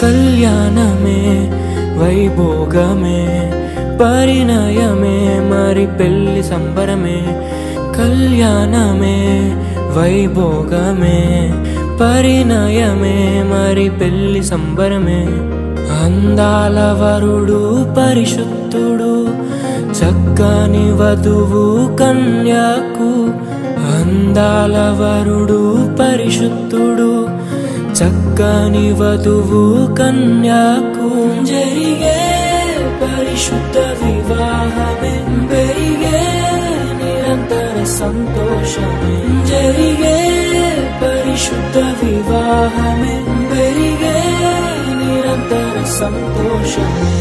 కళ్యాణమే వైభోగమే పరిణయమే మరి పెళ్లి సంబరమే కళ్యాణమే వైభోగమే పరిణయమే మరి పెళ్లి సంబరమే అందాల వరుడు పరిశుద్ధుడు చక్కని వధువు కన్యాకు అందాల వరుడు పరిశుద్ధుడు చక్కని వధువు కన్యాకు జరిగే పరిశుద్ధ వివాహమే పెరిగే నిరంతర సంతోషమే జరిగే పరిశుద్ధ వివాహమే పెరిగే నిరంతర సంతోషమే